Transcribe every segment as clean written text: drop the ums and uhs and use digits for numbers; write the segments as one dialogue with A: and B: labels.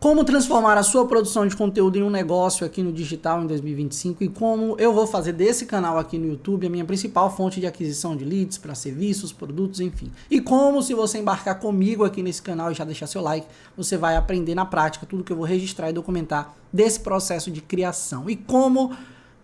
A: Como transformar a sua produção de conteúdo em um negócio aqui no digital em 2025 e como eu vou fazer desse canal aqui no YouTube a minha principal fonte de aquisição de leads para serviços, produtos, enfim. E como, se você embarcar comigo aqui nesse canal e já deixar seu like, você vai aprender na prática tudo que eu vou registrar e documentar desse processo de criação. E como...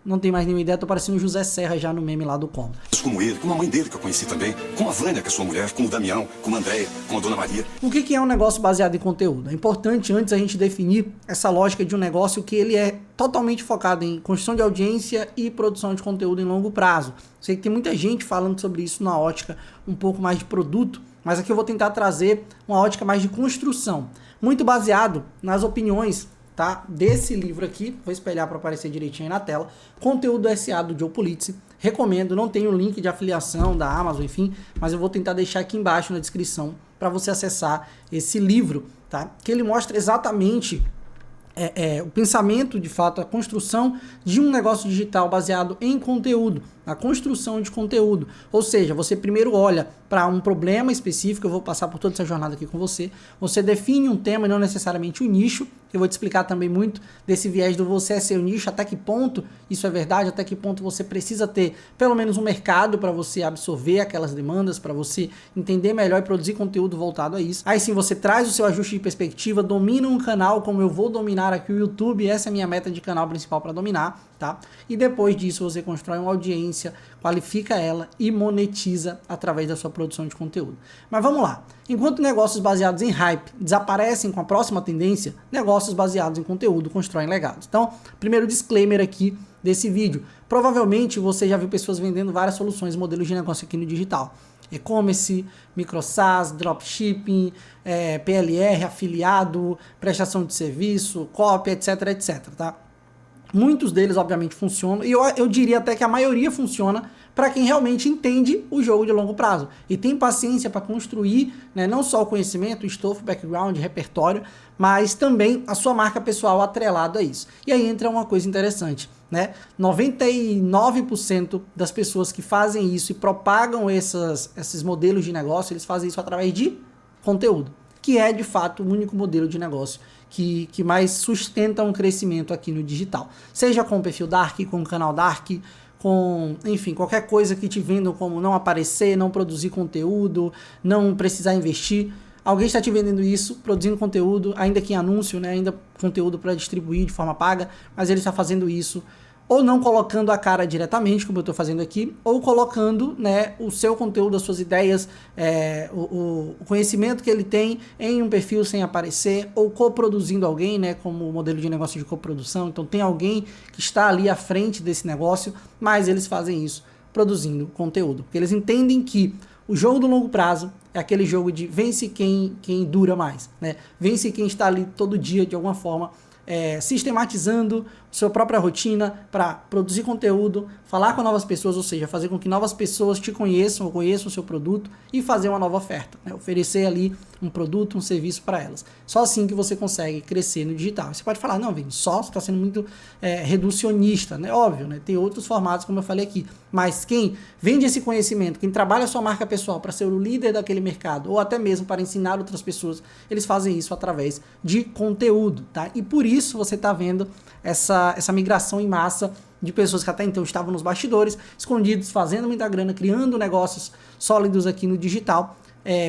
A: Não tem mais nenhuma ideia, tô parecendo o José Serra já no meme lá do Como.
B: Como ele, como a mãe dele que eu conheci também, como a Vânia, que é sua mulher, como o Damião, como a Andréia, como a Dona Maria.
A: O que é um negócio baseado em conteúdo? É importante antes a gente definir essa lógica de um negócio que ele é totalmente focado em construção de audiência e produção de conteúdo em longo prazo. Sei que tem muita gente falando sobre isso na ótica um pouco mais de produto, mas aqui eu vou tentar trazer uma ótica mais de construção, muito baseado nas opiniões, tá, desse livro aqui, vou espelhar para aparecer direitinho aí na tela, Conteúdo SA do Joe Pulizzi. Recomendo, não tem o link de afiliação da Amazon, enfim, mas eu vou tentar deixar aqui embaixo na descrição para você acessar esse livro, tá? Que ele mostra exatamente o pensamento, de fato, a construção de um negócio digital baseado em conteúdo, a construção de conteúdo. Ou seja, você primeiro olha para um problema específico, eu vou passar por toda essa jornada aqui com você, você define um tema e não necessariamente um nicho, eu vou te explicar também muito desse viés do você é seu nicho, até que ponto isso é verdade, até que ponto você precisa ter pelo menos um mercado para você absorver aquelas demandas, para você entender melhor e produzir conteúdo voltado a isso. Aí sim você traz o seu ajuste de perspectiva, domina um canal como eu vou dominar aqui o YouTube, essa é a minha meta de canal principal para dominar, tá? E depois disso você constrói uma audiência, qualifica ela e monetiza através da sua produção de conteúdo. Mas vamos lá. Enquanto negócios baseados em hype desaparecem com a próxima tendência, negócios baseados em conteúdo constroem legados. Então, primeiro disclaimer aqui desse vídeo. Provavelmente você já viu pessoas vendendo várias soluções, modelos de negócio aqui no digital. E-commerce, micro SaaS, dropshipping, PLR, afiliado, prestação de serviço, copy, etc, etc, tá? Muitos deles, obviamente, funcionam, e eu diria até que a maioria funciona para quem realmente entende o jogo de longo prazo e tem paciência para construir, né, não só o conhecimento, o estofo, background, repertório, mas também a sua marca pessoal atrelado a isso. E aí entra uma coisa interessante, né? 99% das pessoas que fazem isso e propagam esses modelos de negócio, eles fazem isso através de conteúdo, que é de fato o único modelo de negócio que mais sustenta um crescimento aqui no digital. Seja com o perfil Dark, com o canal Dark, com, enfim, qualquer coisa que te vendam como não aparecer, não produzir conteúdo, não precisar investir. Alguém está te vendendo isso, produzindo conteúdo, ainda que em anúncio, né, ainda conteúdo para distribuir de forma paga, mas ele está fazendo isso ou não colocando a cara diretamente, como eu estou fazendo aqui, ou colocando, né, o seu conteúdo, as suas ideias, o conhecimento que ele tem em um perfil sem aparecer, ou coproduzindo alguém, né, como o modelo de negócio de coprodução. Então tem alguém que está ali à frente desse negócio, mas eles fazem isso produzindo conteúdo, porque eles entendem que o jogo do longo prazo é aquele jogo de vence quem dura mais, né? Vence quem está ali todo dia de alguma forma, sistematizando sua própria rotina para produzir conteúdo, falar com novas pessoas, ou seja, fazer com que novas pessoas te conheçam ou conheçam o seu produto e fazer uma nova oferta, né? Oferecer ali um produto, um serviço para elas. Só assim que você consegue crescer no digital. Você pode falar, não, Vini, só você está sendo muito reducionista, né? Óbvio, né? Tem outros formatos, como eu falei aqui, mas quem vende esse conhecimento, quem trabalha a sua marca pessoal para ser o líder daquele mercado, ou até mesmo para ensinar outras pessoas, eles fazem isso através de conteúdo, tá? E por isso você está vendo essa migração em massa de pessoas que até então estavam nos bastidores, escondidos, fazendo muita grana, criando negócios sólidos aqui no digital,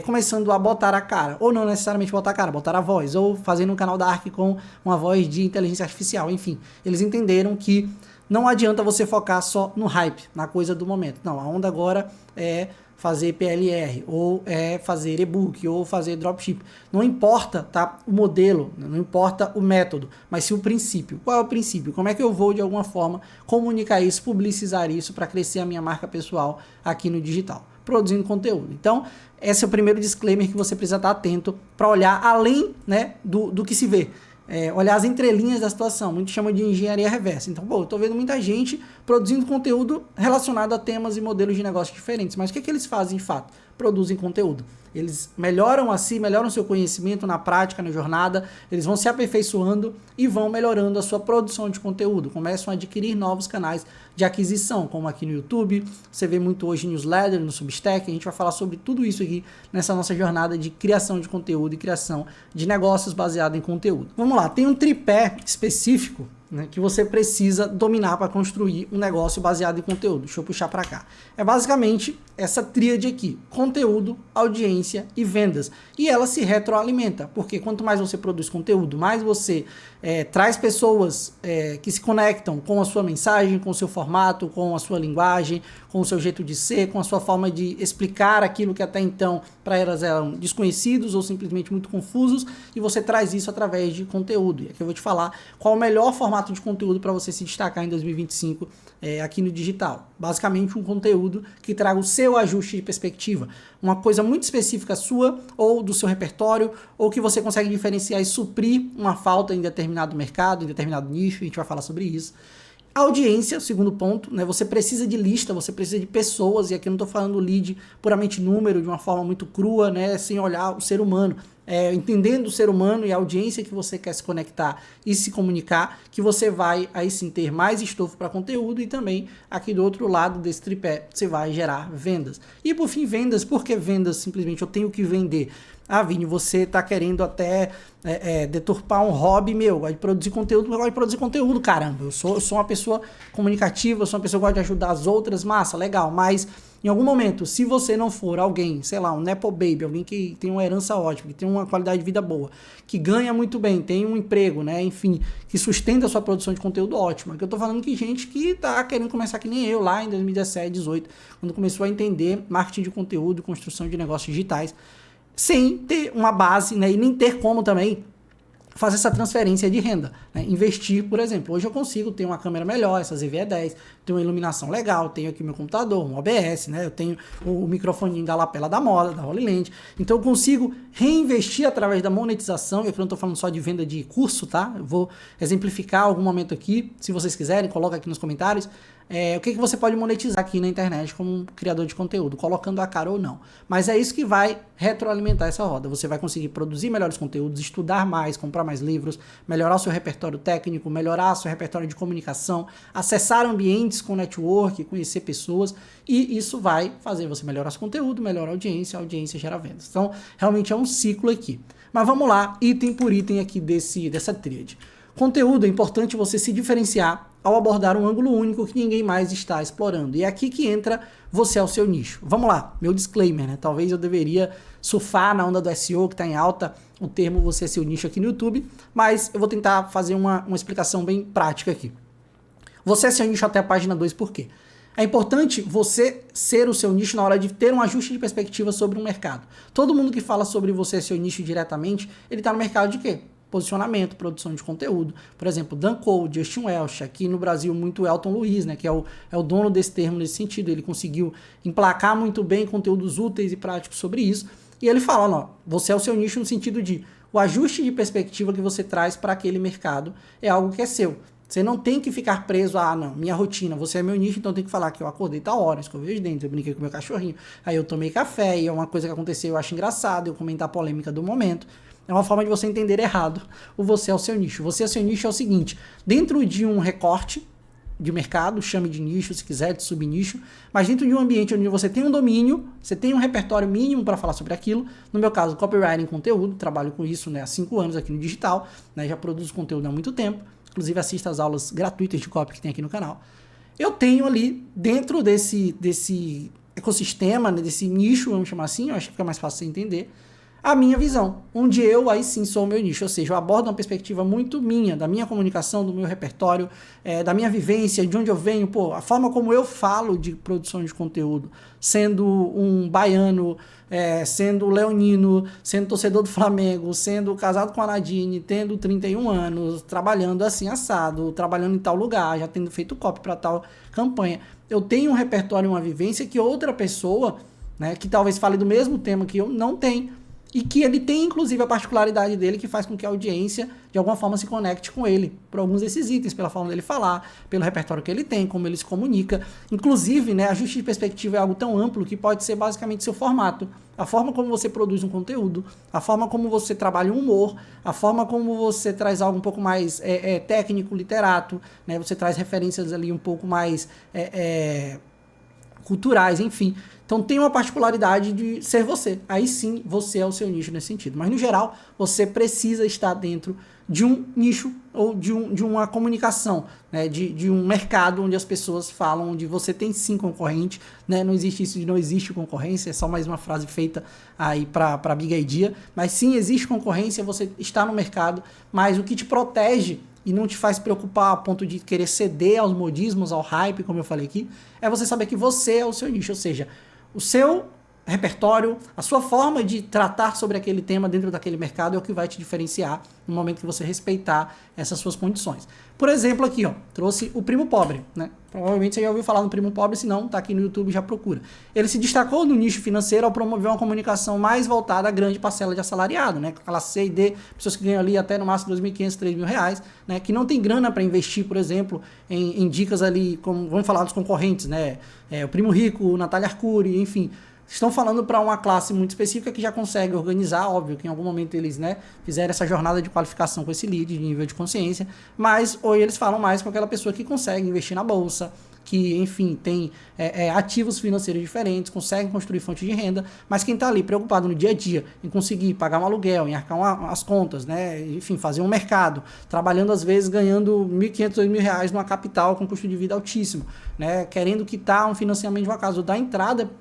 A: começando a botar a cara, ou não necessariamente botar a cara, botar a voz, ou fazendo um canal Dark com uma voz de inteligência artificial, enfim. Eles entenderam que não adianta você focar só no hype, na coisa do momento. Não, a onda agora é fazer PLR, ou fazer e-book, ou fazer dropship. Não importa, tá, o modelo, não importa o método, mas sim o princípio. Qual é o princípio? Como é que eu vou, de alguma forma, comunicar isso, publicizar isso para crescer a minha marca pessoal aqui no digital? Produzindo conteúdo. Então, esse é o primeiro disclaimer que você precisa estar atento para olhar além, né, do que se vê. Olhar as entrelinhas da situação, muitos chamam de engenharia reversa. Então, eu estou vendo muita gente produzindo conteúdo relacionado a temas e modelos de negócio diferentes, mas o que eles fazem de fato? produzem conteúdo. Eles melhoram a si, melhoram seu conhecimento na prática, na jornada, eles vão se aperfeiçoando e vão melhorando a sua produção de conteúdo, começam a adquirir novos canais de aquisição, como aqui no YouTube, você vê muito hoje newsletter, no Substack, a gente vai falar sobre tudo isso aqui nessa nossa jornada de criação de conteúdo e criação de negócios baseado em conteúdo. Vamos lá, tem um tripé específico, né, que você precisa dominar para construir um negócio baseado em conteúdo. Deixa eu puxar para cá. É basicamente essa tríade aqui: conteúdo, audiência e vendas. E ela se retroalimenta, porque quanto mais você produz conteúdo, mais você traz pessoas que se conectam com a sua mensagem, com o seu formato, com a sua linguagem, com o seu jeito de ser, com a sua forma de explicar aquilo que até então para elas eram desconhecidos ou simplesmente muito confusos, e você traz isso através de conteúdo. E aqui eu vou te falar qual o melhor formato de conteúdo para você se destacar em 2025 aqui no digital. Basicamente um conteúdo que traga o seu ajuste de perspectiva, uma coisa muito específica sua ou do seu repertório, ou que você consegue diferenciar e suprir uma falta em determinado mercado, em determinado nicho. A gente vai falar sobre isso. A audiência, segundo ponto, né? Você precisa de lista, você precisa de pessoas, e aqui eu não estou falando lead puramente número, de uma forma muito crua, né? Sem olhar o ser humano. Entendendo o ser humano e a audiência que você quer se conectar e se comunicar, que você vai aí sim ter mais estofo para conteúdo, e também aqui do outro lado desse tripé você vai gerar vendas. E por fim, vendas. Por que vendas? Simplesmente eu tenho que vender. Ah, Vini, você está querendo até deturpar um hobby meu, gosto de produzir conteúdo, eu gosto de produzir conteúdo, caramba, eu sou uma pessoa comunicativa, eu sou uma pessoa que gosta de ajudar as outras, massa, legal, mas em algum momento, se você não for alguém, sei lá, um Nepo Baby, alguém que tem uma herança ótima, que tem uma qualidade de vida boa, que ganha muito bem, tem um emprego, né, enfim, que sustenta a sua produção de conteúdo ótima, que eu tô falando que gente que tá querendo começar que nem eu lá em 2017, 2018, quando começou a entender marketing de conteúdo, construção de negócios digitais, sem ter uma base, né, e nem ter como também fazer essa transferência de renda, né? Investir, por exemplo, hoje eu consigo ter uma câmera melhor, essa ZV-E10, tenho uma iluminação legal, tenho aqui meu computador, um OBS, né? Eu tenho o microfoninho da lapela da moda, da Holy Land, então eu consigo reinvestir através da monetização, e aqui eu não estou falando só de venda de curso, tá? Eu vou exemplificar algum momento aqui, se vocês quiserem, coloca aqui nos comentários, o que você pode monetizar aqui na internet como um criador de conteúdo, colocando a cara ou não. Mas é isso que vai retroalimentar essa roda. Você vai conseguir produzir melhores conteúdos, estudar mais, comprar mais livros, melhorar o seu repertório técnico, melhorar o seu repertório de comunicação, acessar ambientes com network, conhecer pessoas, e isso vai fazer você melhorar seu conteúdo, melhorar a audiência gera vendas. Então, realmente é um ciclo aqui. Mas vamos lá, item por item aqui dessa tríade. Conteúdo, é importante você se diferenciar ao abordar um ângulo único que ninguém mais está explorando. E é aqui que entra você ao seu nicho. Vamos lá, meu disclaimer, né? Talvez eu deveria surfar na onda do SEO, que está em alta, o termo você é seu nicho aqui no YouTube, mas eu vou tentar fazer uma explicação bem prática aqui. Você é seu nicho até a página 2, por quê? É importante você ser o seu nicho na hora de ter um ajuste de perspectiva sobre um mercado. Todo mundo que fala sobre você ser seu nicho diretamente, ele está no mercado de quê? Posicionamento, produção de conteúdo. Por exemplo, Dan Cole, Justin Welsh, aqui no Brasil muito Elton Luiz, né, que é o dono desse termo nesse sentido. Ele conseguiu emplacar muito bem conteúdos úteis e práticos sobre isso. E ele fala, ó, você é o seu nicho no sentido de o ajuste de perspectiva que você traz para aquele mercado é algo que é seu. Você não tem que ficar preso a, não, minha rotina, você é meu nicho, então tem que falar que eu acordei tal hora, escovei os dentes, eu brinquei com meu cachorrinho, aí eu tomei café, e é uma coisa que aconteceu, eu acho engraçado, eu comentar a polêmica do momento. É uma forma de você entender errado o você é o seu nicho. Você é o seu nicho é o seguinte, dentro de um recorte de mercado, chame de nicho se quiser, de subnicho, mas dentro de um ambiente onde você tem um domínio, você tem um repertório mínimo para falar sobre aquilo, no meu caso, copywriting, conteúdo, trabalho com isso, né, há 5 anos aqui no digital, né, já produzo conteúdo há muito tempo, inclusive assisto as aulas gratuitas de copy que tem aqui no canal. Eu tenho ali, dentro desse ecossistema, né, desse nicho, vamos chamar assim, eu acho que fica mais fácil você entender, a minha visão, onde eu aí sim sou o meu nicho, ou seja, eu abordo uma perspectiva muito minha, da minha comunicação, do meu repertório, da minha vivência, de onde eu venho, a forma como eu falo de produção de conteúdo, sendo um baiano, sendo leonino, sendo torcedor do Flamengo, sendo casado com a Nadine, tendo 31 anos, trabalhando assim assado, trabalhando em tal lugar, já tendo feito copy para tal campanha. Eu tenho um repertório, uma vivência que outra pessoa, né, que talvez fale do mesmo tema que eu, não tem. e que ele tem, inclusive, a particularidade dele que faz com que a audiência, de alguma forma, se conecte com ele, por alguns desses itens, pela forma dele falar, pelo repertório que ele tem, como ele se comunica. Inclusive, né, ajuste de perspectiva é algo tão amplo que pode ser basicamente seu formato, a forma como você produz um conteúdo, a forma como você trabalha um humor, a forma como você traz algo um pouco mais técnico, literato, né, você traz referências ali um pouco mais culturais, enfim. Então tem uma particularidade de ser você. Aí sim, você é o seu nicho nesse sentido. Mas no geral, você precisa estar dentro de um nicho ou de uma comunicação, né? de um mercado onde as pessoas falam, onde você tem sim concorrente, né? Não existe isso de não existe concorrência, é só mais uma frase feita aí para Big Idea. Mas sim, existe concorrência, você está no mercado, mas o que te protege e não te faz preocupar a ponto de querer ceder aos modismos, ao hype, como eu falei aqui, é você saber que você é o seu nicho, ou seja, o seu repertório, a sua forma de tratar sobre aquele tema dentro daquele mercado é o que vai te diferenciar no momento que você respeitar essas suas condições. Por exemplo, aqui, ó, trouxe o Primo Pobre, né? Provavelmente você já ouviu falar no Primo Pobre, se não, tá aqui no YouTube, já procura. Ele se destacou no nicho financeiro ao promover uma comunicação mais voltada à grande parcela de assalariado, né? Classe C e D, pessoas que ganham ali até no máximo R$2.500, R$3.000, né? Que não tem grana para investir, por exemplo, em dicas ali, como vamos falar dos concorrentes, né? O Primo Rico, Natália Arcuri, enfim. Estão falando para uma classe muito específica que já consegue organizar, óbvio que em algum momento eles, né, fizeram essa jornada de qualificação com esse lead, de nível de consciência, mas hoje eles falam mais com aquela pessoa que consegue investir na bolsa, que, enfim, tem ativos financeiros diferentes, consegue construir fonte de renda, mas quem está ali preocupado no dia a dia em conseguir pagar um aluguel, em arcar as contas, né, enfim, fazer um mercado, trabalhando às vezes ganhando R$1.500, R$2.000 numa capital com custo de vida altíssimo, né, querendo quitar um financiamento de uma casa, ou dar entrada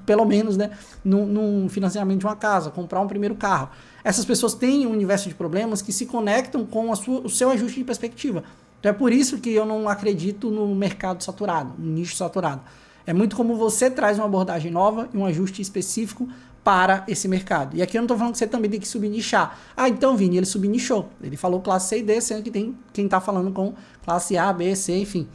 A: pelo menos, né, num financiamento de uma casa, comprar um primeiro carro. Essas pessoas têm um universo de problemas que se conectam com o seu ajuste de perspectiva. Então é por isso que eu não acredito no mercado saturado, no nicho saturado. É muito como você traz uma abordagem nova e um ajuste específico para esse mercado. E aqui eu não estou falando que você também tem que subnichar. Ah, então, Vini, ele subnichou. Ele falou classe C e D, sendo que tem quem está falando com classe A, B, C, enfim.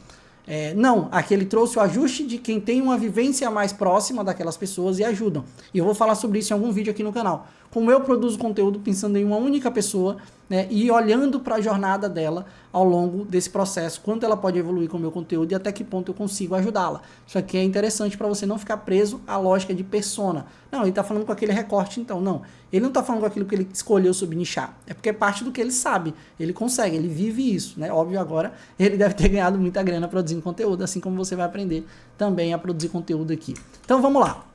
A: Não, aqui ele trouxe o ajuste de quem tem uma vivência mais próxima daquelas pessoas e ajudam. E eu vou falar sobre isso em algum vídeo aqui no canal. Como eu produzo conteúdo pensando em uma única pessoa, né, e olhando para a jornada dela ao longo desse processo, quanto ela pode evoluir com o meu conteúdo e até que ponto eu consigo ajudá-la. Isso aqui é interessante para você não ficar preso à lógica de persona. Não, ele está falando com aquele recorte, então. Não, ele não está falando com aquilo que ele escolheu subnichar. É porque é parte do que ele sabe. Ele consegue, ele vive isso, né? Óbvio, agora ele deve ter ganhado muita grana produzindo conteúdo, assim como você vai aprender também a produzir conteúdo aqui. Então vamos lá.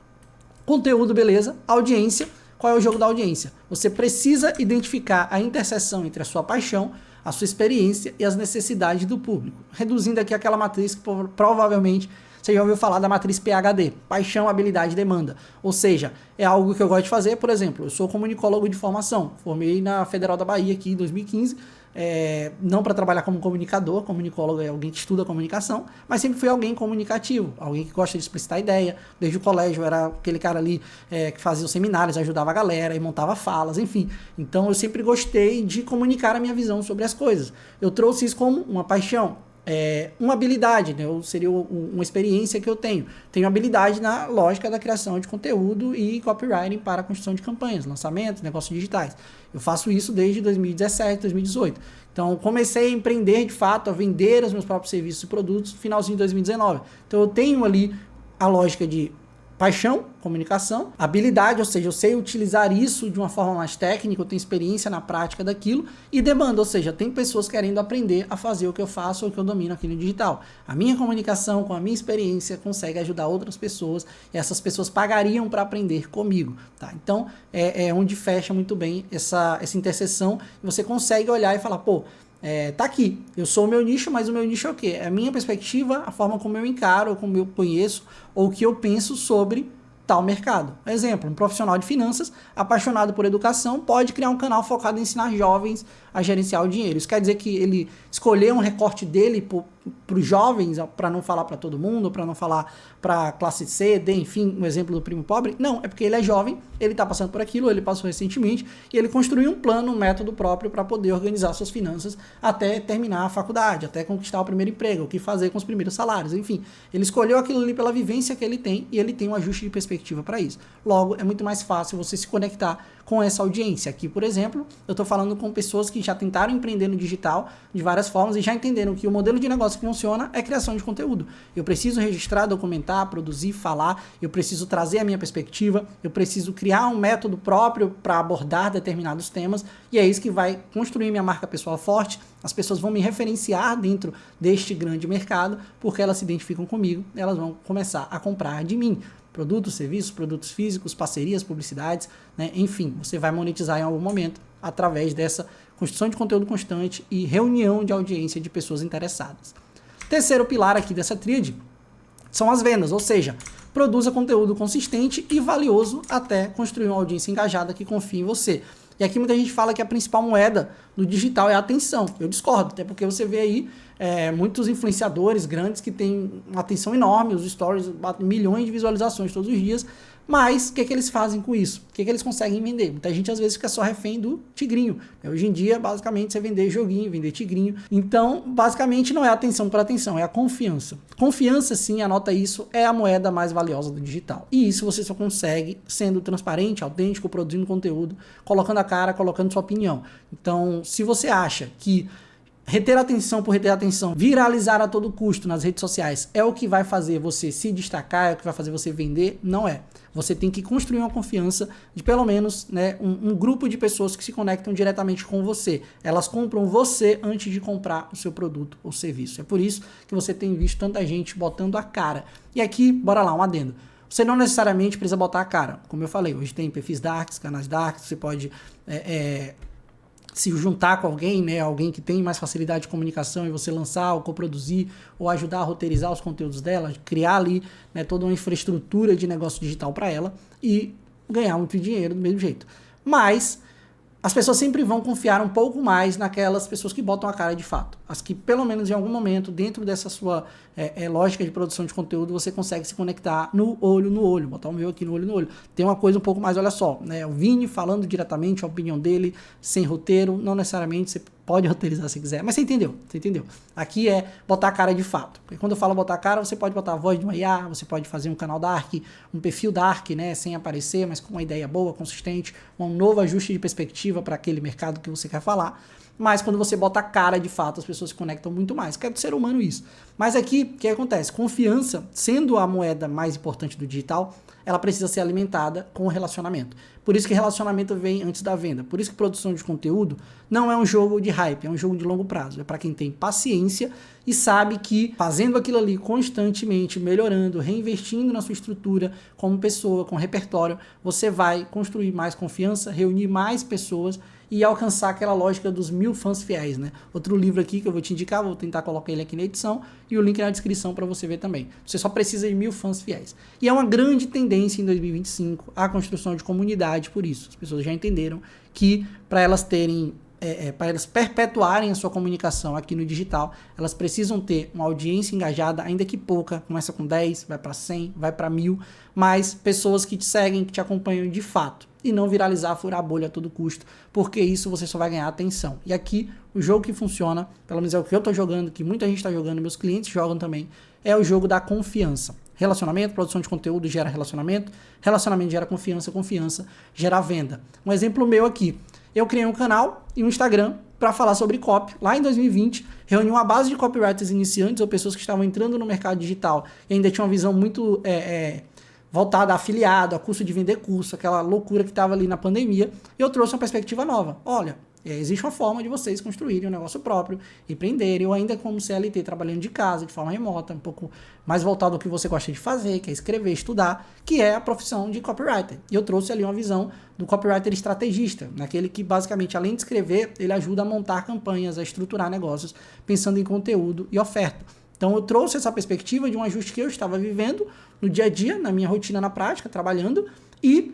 A: Conteúdo, beleza. Audiência. Qual é o jogo da audiência? Você precisa identificar a interseção entre a sua paixão, a sua experiência e as necessidades do público. Reduzindo aqui aquela matriz que provavelmente você já ouviu falar da matriz PHD, paixão, habilidade e demanda. Ou seja, é algo que eu gosto de fazer, por exemplo, eu sou comunicólogo de formação, formei na Federal da Bahia aqui em 2015, não para trabalhar como comunicador, comunicólogo é alguém que estuda comunicação, mas sempre fui alguém comunicativo, alguém que gosta de explicitar ideia. Desde o colégio eu era aquele cara ali que fazia os seminários, ajudava a galera e montava falas, enfim. Então eu sempre gostei de comunicar a minha visão sobre as coisas. Eu trouxe isso como uma paixão. Uma habilidade, né? Seria uma experiência que eu tenho. Tenho habilidade na lógica da criação de conteúdo e copywriting para a construção de campanhas, lançamentos, negócios digitais. Eu faço isso desde 2017, 2018. Então, comecei a empreender de fato, a vender os meus próprios serviços e produtos no finalzinho de 2019. Então, eu tenho ali a lógica de paixão, comunicação, habilidade, ou seja, eu sei utilizar isso de uma forma mais técnica, eu tenho experiência na prática daquilo, e demanda, ou seja, tem pessoas querendo aprender a fazer o que eu faço ou o que eu domino aqui no digital. A minha comunicação, com a minha experiência, consegue ajudar outras pessoas, e essas pessoas pagariam para aprender comigo. Tá? Então, é onde fecha muito bem essa interseção, e você consegue olhar e falar, pô, tá aqui, eu sou o meu nicho, mas o meu nicho é o quê? É a minha perspectiva, a forma como eu encaro, como eu conheço, ou o que eu penso sobre tal mercado. Exemplo, um profissional de finanças apaixonado por educação pode criar um canal focado em ensinar jovens a gerenciar o dinheiro. Isso quer dizer que ele escolheu um recorte dele para os jovens, para não falar para todo mundo, para não falar para classe C, D, enfim, um exemplo do primo pobre? Não, é porque ele é jovem, ele está passando por aquilo, ele passou recentemente, e ele construiu um plano, um método próprio para poder organizar suas finanças até terminar a faculdade, até conquistar o primeiro emprego, o que fazer com os primeiros salários, enfim. Ele escolheu aquilo ali pela vivência que ele tem, e ele tem um ajuste de perspectiva para isso. Logo, é muito mais fácil você se conectar com essa audiência. Aqui, por exemplo, eu estou falando com pessoas que já tentaram empreender no digital de várias formas e já entenderam que o modelo de negócio que funciona é criação de conteúdo. Eu preciso registrar, documentar, produzir, falar, eu preciso trazer a minha perspectiva, eu preciso criar um método próprio para abordar determinados temas, e é isso que vai construir minha marca pessoal forte. As pessoas vão me referenciar dentro deste grande mercado, porque elas se identificam comigo, elas vão começar a comprar de mim. Produtos, serviços, produtos físicos, parcerias, publicidades, né? Enfim, você vai monetizar em algum momento através dessa construção de conteúdo constante e reunião de audiência de pessoas interessadas. Terceiro pilar aqui dessa tríade são as vendas, ou seja, produza conteúdo consistente e valioso até construir uma audiência engajada que confie em você. E aqui muita gente fala que a principal moeda do digital é a atenção. Eu discordo, até porque você vê aí muitos influenciadores grandes que têm uma atenção enorme, os stories batem milhões de visualizações todos os dias, mas o que eles fazem com isso? O que eles conseguem vender? Muita gente às vezes fica só refém do tigrinho. Hoje em dia, basicamente, você vender joguinho, vender tigrinho. Então, basicamente, não é atenção por atenção, é a confiança. Confiança, sim, anota isso, é a moeda mais valiosa do digital. E isso você só consegue sendo transparente, autêntico, produzindo conteúdo, colocando a cara, colocando sua opinião. Então, se você acha que reter atenção por reter atenção, viralizar a todo custo nas redes sociais é o que vai fazer você se destacar, é o que vai fazer você vender, não é. Você tem que construir uma confiança de pelo menos, né, um grupo de pessoas que se conectam diretamente com você. Elas compram você antes de comprar o seu produto ou serviço. É por isso que você tem visto tanta gente botando a cara. E aqui, bora lá, um adendo. Você não necessariamente precisa botar a cara. Como eu falei, hoje tem perfis darks, canais darks, você pode se juntar com alguém, né, alguém que tem mais facilidade de comunicação e você lançar ou coproduzir ou ajudar a roteirizar os conteúdos dela, criar ali, né, toda uma infraestrutura de negócio digital para ela e ganhar muito dinheiro do mesmo jeito. Mas as pessoas sempre vão confiar um pouco mais naquelas pessoas que botam a cara de fato. As que, pelo menos em algum momento, dentro dessa sua lógica de produção de conteúdo, você consegue se conectar no olho, botar o meu aqui no olho. Tem uma coisa um pouco mais, olha só, né? O Vini falando diretamente a opinião dele, sem roteiro, não necessariamente você pode roteirizar se quiser, mas você entendeu. Aqui é botar a cara de fato. Porque quando eu falo botar a cara, você pode botar a voz de uma IA, você pode fazer um canal dark, um perfil dark, né, sem aparecer, mas com uma ideia boa, consistente, um novo ajuste de perspectiva para aquele mercado que você quer falar. Mas quando você bota a cara de fato, as pessoas se conectam muito mais. Que é do ser humano isso. Mas aqui, o que acontece? Confiança, sendo a moeda mais importante do digital, ela precisa ser alimentada com o relacionamento. Por isso que relacionamento vem antes da venda. Por isso que produção de conteúdo não é um jogo de hype, é um jogo de longo prazo. É para quem tem paciência e sabe que fazendo aquilo ali constantemente, melhorando, reinvestindo na sua estrutura como pessoa, com repertório, você vai construir mais confiança, reunir mais pessoas e alcançar aquela lógica dos 1000 fãs fiéis, né? Outro livro aqui que eu vou te indicar, vou tentar colocar ele aqui na edição e o link na descrição para você ver também. Você só precisa de 1000 fãs fiéis. E é uma grande tendência em 2025 a construção de comunidade por isso. As pessoas já entenderam que para elas terem para elas perpetuarem a sua comunicação aqui no digital, elas precisam ter uma audiência engajada, ainda que pouca, começa com 10, vai para 100, vai para 1000, mas pessoas que te seguem, que te acompanham de fato, e não viralizar, furar a bolha a todo custo, porque isso você só vai ganhar atenção. E aqui, o jogo que funciona, pelo menos é o que eu estou jogando, que muita gente está jogando, meus clientes jogam também, é o jogo da confiança. Relacionamento, produção de conteúdo gera relacionamento, relacionamento gera confiança, confiança gera venda. Um exemplo meu aqui, eu criei um canal e um Instagram para falar sobre copy. Lá em 2020, reuni uma base de copywriters iniciantes ou pessoas que estavam entrando no mercado digital e ainda tinham uma visão muito voltada a afiliado, a curso de vender curso, aquela loucura que estava ali na pandemia. E eu trouxe uma perspectiva nova. Olha, existe uma forma de vocês construírem um negócio próprio, empreenderem, ou ainda como CLT, trabalhando de casa, de forma remota, um pouco mais voltado ao que você gosta de fazer, que é escrever, estudar, que é a profissão de copywriter. E eu trouxe ali uma visão do copywriter estrategista, naquele que basicamente, além de escrever, ele ajuda a montar campanhas, a estruturar negócios, pensando em conteúdo e oferta. Então eu trouxe essa perspectiva de um ajuste que eu estava vivendo no dia a dia, na minha rotina na prática, trabalhando, e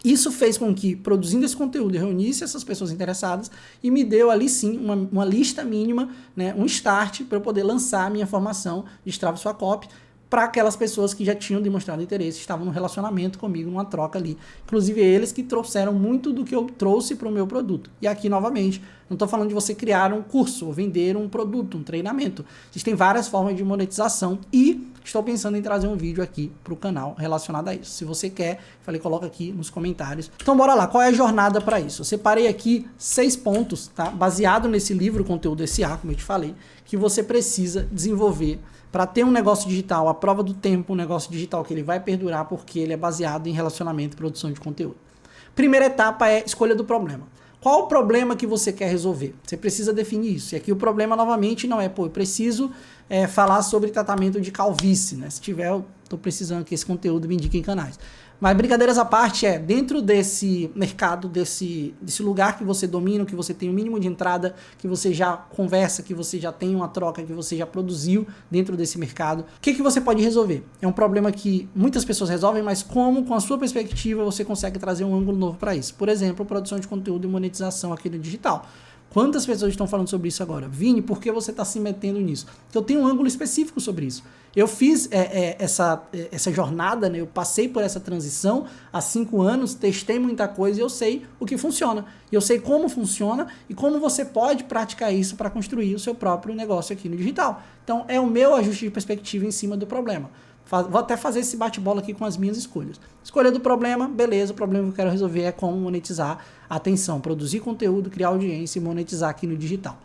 A: Isso fez com que, produzindo esse conteúdo, eu reunisse essas pessoas interessadas e me deu ali sim uma lista mínima, né, um start para eu poder lançar a minha formação de Strava Sua Copy para aquelas pessoas que já tinham demonstrado interesse, estavam no relacionamento comigo, numa troca ali. Inclusive eles que trouxeram muito do que eu trouxe para o meu produto. E aqui, novamente, não estou falando de você criar um curso ou vender um produto, um treinamento. Existem várias formas de monetização e estou pensando em trazer um vídeo aqui para o canal relacionado a isso. Se você quer, falei, coloca aqui nos comentários. Então bora lá, qual é a jornada para isso? Eu separei aqui 6 pontos, tá? Baseado nesse livro, Conteúdo SA, como eu te falei, que você precisa desenvolver para ter um negócio digital, a prova do tempo, um negócio digital que ele vai perdurar porque ele é baseado em relacionamento e produção de conteúdo. Primeira etapa é escolha do problema. Qual o problema que você quer resolver? Você precisa definir isso. E aqui o problema, novamente, não é, eu preciso falar sobre tratamento de calvície, né? Se tiver, eu estou precisando que esse conteúdo me indique em canais. Mas brincadeiras à parte, dentro desse mercado, desse lugar que você domina, que você tem o mínimo de entrada, que você já conversa, que você já tem uma troca, que você já produziu dentro desse mercado, o que você pode resolver? É um problema que muitas pessoas resolvem, mas como, com a sua perspectiva, você consegue trazer um ângulo novo para isso? Por exemplo, produção de conteúdo e monetização aqui no digital. Quantas pessoas estão falando sobre isso agora? Vini, por que você está se metendo nisso? Eu tenho um ângulo específico sobre isso. Eu fiz essa jornada, né? Eu passei por essa transição há 5 anos, testei muita coisa e eu sei o que funciona. Eu sei como funciona e como você pode praticar isso para construir o seu próprio negócio aqui no digital. Então, é o meu ajuste de perspectiva em cima do problema. Vou até fazer esse bate-bola aqui com as minhas escolhas. Escolha do problema, beleza, o problema que eu quero resolver é como monetizar a atenção, produzir conteúdo, criar audiência e monetizar aqui no digital.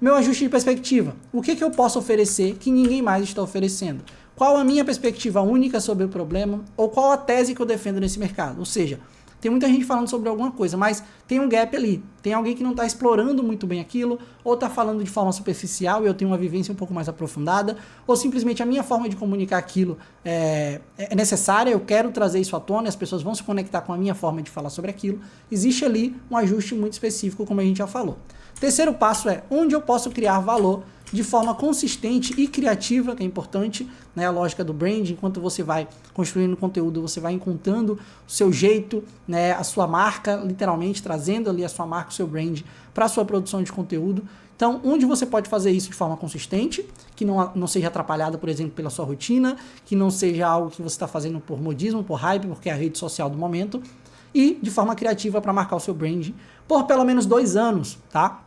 A: Meu ajuste de perspectiva, o que eu posso oferecer que ninguém mais está oferecendo? Qual a minha perspectiva única sobre o problema ou qual a tese que eu defendo nesse mercado? Ou seja, tem muita gente falando sobre alguma coisa, mas tem um gap ali. Tem alguém que não está explorando muito bem aquilo, ou está falando de forma superficial e eu tenho uma vivência um pouco mais aprofundada, ou simplesmente a minha forma de comunicar aquilo é necessária, eu quero trazer isso à tona e as pessoas vão se conectar com a minha forma de falar sobre aquilo. Existe ali um ajuste muito específico, como a gente já falou. Terceiro passo é onde eu posso criar valor de forma consistente e criativa, que é importante, né? A lógica do branding, enquanto você vai construindo conteúdo, você vai encontrando o seu jeito, né? A sua marca, literalmente trazendo ali a sua marca, o seu brand para a sua produção de conteúdo. Então, onde você pode fazer isso de forma consistente, que não seja atrapalhada, por exemplo, pela sua rotina, que não seja algo que você está fazendo por modismo, por hype, porque é a rede social do momento, e de forma criativa para marcar o seu brand por pelo menos 2 anos, tá?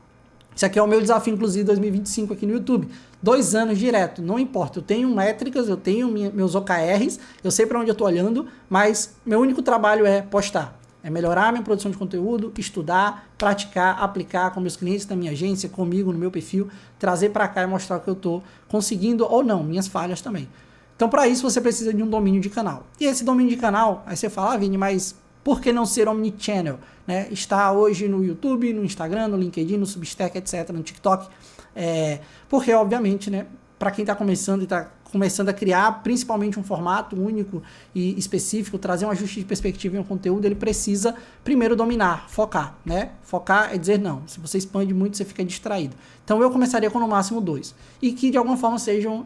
A: Esse aqui é o meu desafio, inclusive, 2025 aqui no YouTube. 2 anos direto, não importa. Eu tenho métricas, eu tenho meus OKRs, eu sei para onde eu estou olhando, mas meu único trabalho é postar. É melhorar a minha produção de conteúdo, estudar, praticar, aplicar com meus clientes da minha agência, comigo, no meu perfil, trazer para cá e mostrar o que eu estou conseguindo ou não, minhas falhas também. Então, para isso, você precisa de um domínio de canal. E esse domínio de canal, aí você fala, Vini, mas por que não ser omnichannel? Né? Está hoje no YouTube, no Instagram, no LinkedIn, no Substack, etc., no TikTok. Porque, obviamente, né, para quem está começando e está começando a criar principalmente um formato único e específico, trazer um ajuste de perspectiva em um conteúdo, ele precisa primeiro dominar, focar, né? Focar é dizer não. Se você expande muito, você fica distraído. Então eu começaria com no máximo 2. E que de alguma forma sejam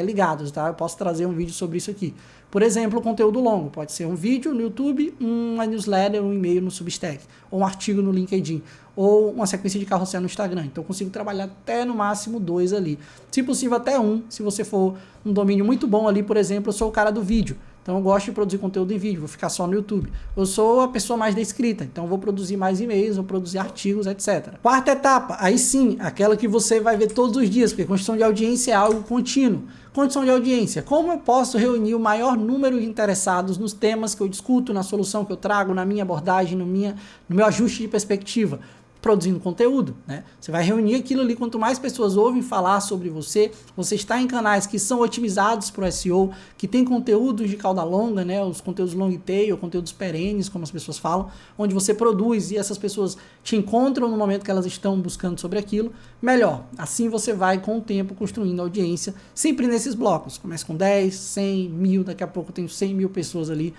A: ligados, tá? Eu posso trazer um vídeo sobre isso aqui. Por exemplo, conteúdo longo. Pode ser um vídeo no YouTube, uma newsletter, um e-mail no Substack, ou um artigo no LinkedIn, ou uma sequência de carrossel no Instagram. Então eu consigo trabalhar até no máximo 2 ali. Se possível até 1, se você for um domínio muito bom ali, por exemplo, eu sou o cara do vídeo. Então eu gosto de produzir conteúdo em vídeo, vou ficar só no YouTube. Eu sou a pessoa mais da escrita, então vou produzir mais e-mails, vou produzir artigos, etc. Quarta etapa, aí sim, aquela que você vai ver todos os dias, porque construção de audiência é algo contínuo. Condição de audiência, como eu posso reunir o maior número de interessados nos temas que eu discuto, na solução que eu trago, na minha abordagem, no meu ajuste de perspectiva? Produzindo conteúdo, né? Você vai reunir aquilo ali, quanto mais pessoas ouvem falar sobre você está em canais que são otimizados para o SEO, que tem conteúdos de cauda longa, né? Os conteúdos long tail, conteúdos perenes, como as pessoas falam, onde você produz e essas pessoas te encontram no momento que elas estão buscando sobre aquilo, melhor. Assim você vai, com o tempo, construindo audiência, sempre nesses blocos. Começa com 10, 100, 1000, daqui a pouco eu tenho 100 mil pessoas ali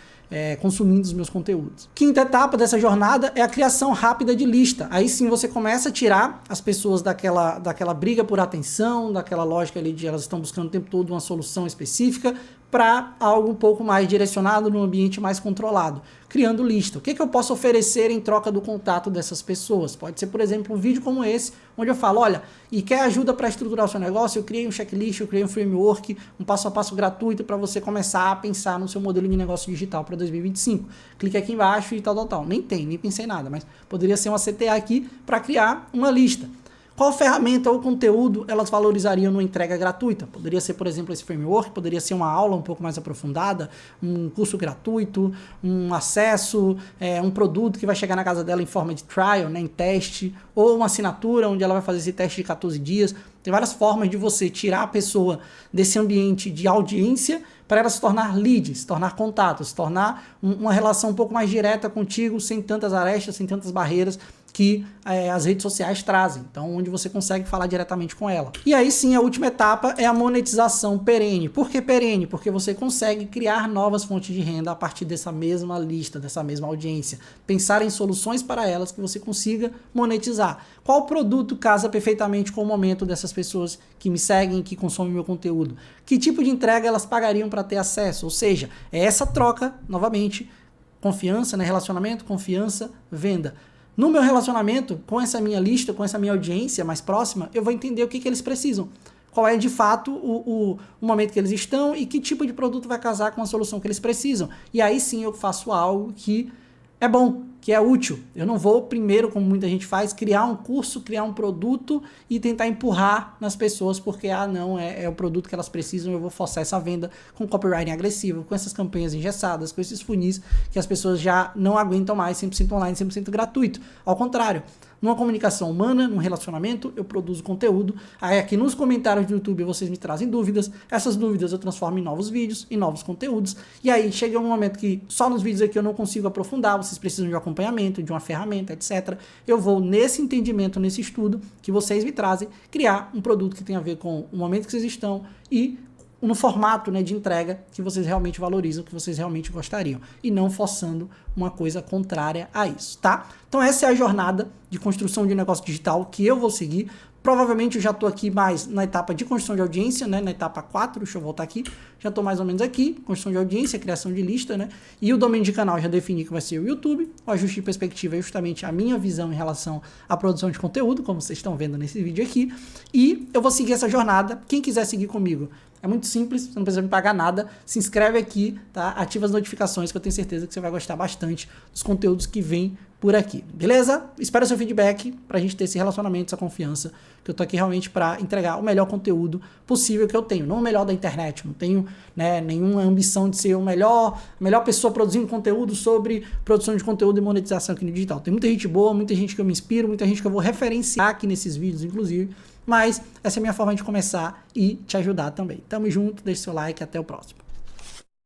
A: consumindo os meus conteúdos. Quinta etapa dessa jornada é a criação rápida de lista. Aí sim você começa a tirar as pessoas daquela briga por atenção, daquela lógica ali de elas estão buscando o tempo todo uma solução específica, para algo um pouco mais direcionado, num ambiente mais controlado, criando lista. O que eu posso oferecer em troca do contato dessas pessoas? Pode ser, por exemplo, um vídeo como esse, onde eu falo, olha, e quer ajuda para estruturar o seu negócio? Eu criei um checklist, eu criei um framework, um passo a passo gratuito para você começar a pensar no seu modelo de negócio digital para 2025. Clique aqui embaixo e tal. Nem pensei nada, mas poderia ser uma CTA aqui para criar uma lista. Qual ferramenta ou conteúdo elas valorizariam numa entrega gratuita? Poderia ser, por exemplo, esse framework, poderia ser uma aula um pouco mais aprofundada, um curso gratuito, um acesso, um produto que vai chegar na casa dela em forma de trial, né, em teste, ou uma assinatura onde ela vai fazer esse teste de 14 dias. Tem várias formas de você tirar a pessoa desse ambiente de audiência para ela se tornar lead, se tornar contato, se tornar uma relação um pouco mais direta contigo, sem tantas arestas, sem tantas barreiras que as redes sociais trazem, então onde você consegue falar diretamente com ela. E aí sim, a última etapa é a monetização perene. Por que perene? Porque você consegue criar novas fontes de renda a partir dessa mesma lista, dessa mesma audiência. Pensar em soluções para elas que você consiga monetizar. Qual produto casa perfeitamente com o momento dessas pessoas que me seguem, que consomem meu conteúdo? Que tipo de entrega elas pagariam para ter acesso? Ou seja, é essa troca, novamente, confiança, né? Relacionamento, confiança, venda. No meu relacionamento, com essa minha lista, com essa minha audiência mais próxima, eu vou entender o que eles precisam. Qual é, de fato, o momento que eles estão e que tipo de produto vai casar com a solução que eles precisam. E aí sim eu faço algo que é bom, que é útil. Eu não vou primeiro, como muita gente faz, criar um curso, criar um produto e tentar empurrar nas pessoas porque, não, é o produto que elas precisam, eu vou forçar essa venda com copywriting agressivo, com essas campanhas engessadas, com esses funis que as pessoas já não aguentam mais, 100% online, 100% gratuito. Ao contrário, numa comunicação humana, num relacionamento, eu produzo conteúdo. Aí aqui nos comentários do YouTube vocês me trazem dúvidas. Essas dúvidas eu transformo em novos vídeos, em novos conteúdos. E aí chega um momento que só nos vídeos aqui eu não consigo aprofundar, vocês precisam de um acompanhamento, de uma ferramenta, etc. Eu vou nesse entendimento, nesse estudo que vocês me trazem, criar um produto que tem a ver com o momento que vocês estão e no formato, né, de entrega que vocês realmente valorizam, que vocês realmente gostariam, e não forçando uma coisa contrária a isso, tá? Então essa é a jornada de construção de negócio digital que eu vou seguir. Provavelmente eu já estou aqui mais na etapa de construção de audiência, né? Na etapa 4, deixa eu voltar aqui, já estou mais ou menos aqui, construção de audiência, criação de lista, né? E o domínio de canal já defini que vai ser o YouTube. O ajuste de perspectiva é justamente a minha visão em relação à produção de conteúdo, como vocês estão vendo nesse vídeo aqui. E eu vou seguir essa jornada. Quem quiser seguir comigo, é muito simples, você não precisa me pagar nada. Se inscreve aqui, tá? Ativa as notificações que eu tenho certeza que você vai gostar bastante dos conteúdos que vem por aqui, beleza? Espero seu feedback pra gente ter esse relacionamento, essa confiança, que eu tô aqui realmente para entregar o melhor conteúdo possível que eu tenho, não o melhor da internet, não tenho, né, nenhuma ambição de ser a melhor pessoa produzindo conteúdo sobre produção de conteúdo e monetização aqui no digital. Tem muita gente boa, muita gente que eu me inspiro, muita gente que eu vou referenciar aqui nesses vídeos, inclusive, mas essa é a minha forma de começar e te ajudar também. Tamo junto, deixa seu like, até o próximo.